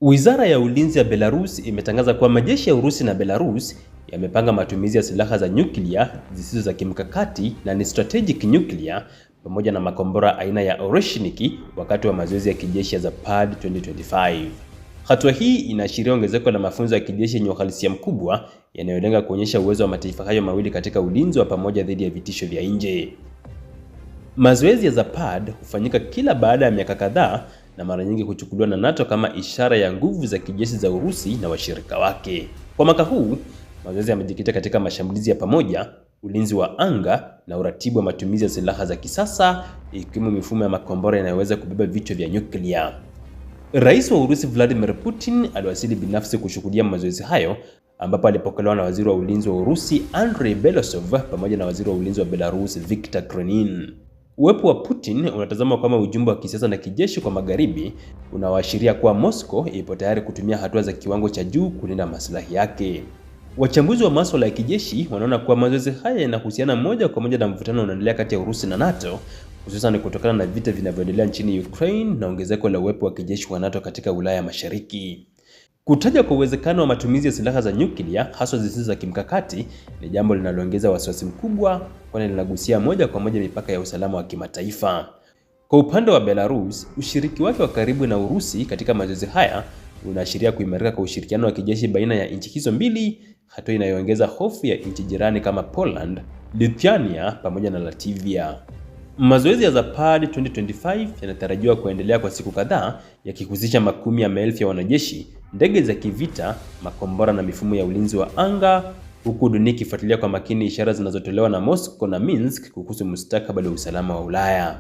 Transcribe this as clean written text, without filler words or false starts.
Wizara ya Ulinzi ya Belarus imetangaza kuwa majeshi ya Urusi na Belarus yamepanga matumizi ya silaha za nyuklia zisizo za kimkakati na ni strategic nuclear pamoja na makombora aina ya Oreshniki wakati wa mazoezi ya kijeshi ya Zapad 2025. Hatua hii inaashiria ongezeko la mafunzo ya kijeshi yenye uhalisia mkubwa yanayolenga kuonyesha uwezo wa mataifa hayo mawili katika ulinzi wa pamoja dhidi ya vitisho vya nje. Mazoezi ya Zapad hufanyika kila baada ya miaka kadhaa na mara nyingi huchukuliwa na NATO kama ishara ya nguvu za kijeshi za Urusi na washirika wake. Kwa mwaka huu, mazoezi yamejikita katika mashambulizi ya pamoja, ulinzi wa anga na uratibu wa matumizi ya silaha za kisasa, ikiwemo mifumo ya makombora yanayoweza kubeba vichwa vya nyuklia. Rais wa Urusi Vladimir Putin aliwasili binafsi kushuhudia mazoezi hayo, ambapo alipokelewa na waziri wa ulinzi wa Urusi Andrei Belosov pamoja na waziri wa ulinzi wa Belarus Viktor Kronin. Uwepo wa Putin unatazamwa kama ujumbe wa kisiasa na kijeshi kwa magharibi unaoashiria kuwa Moscow ipo tayari kutumia hatua za kiwango cha juu kulinda maslahi yake. Wachambuzi wa masuala ya kijeshi wanaona kuwa mazoezi haya yanahusiana moja kwa moja na mvutano unaoendelea kati ya Urusi na NATO, hususan kutokana na vita vinavyoendelea nchini Ukraine na ongezeko la uwepo wa kijeshi wa NATO katika Ulaya Mashariki. Kutaja kwa uwezekano wa matumizi ya silaha za nyuklia haswa zisizo za kimkakati ni jambo linaloongeza wasiwasi mkubwa, kwani linagusia moja kwa moja mipaka ya usalama wa kimataifa. Kwa upande wa Belarus, ushiriki wake wa karibu na Urusi katika mazoezi haya unaashiria kuimarika kwa ushirikiano wa kijeshi baina ya nchi hizo mbili, hatua inayoongeza hofu ya nchi jirani kama Poland, Lithuania pamoja na Latvia. Mazoezi ya Zapad 2025 yanatarajiwa kuendelea kwa siku kadhaa, yakihusisha makumi ya maelfu ya wanajeshi, ndege za kivita, makombora na mifumo ya ulinzi wa anga, huku dunia ikifuatilia kwa makini ishara zinazotolewa na Moscow na Minsk kuhusu mustakabali wa usalama wa Ulaya.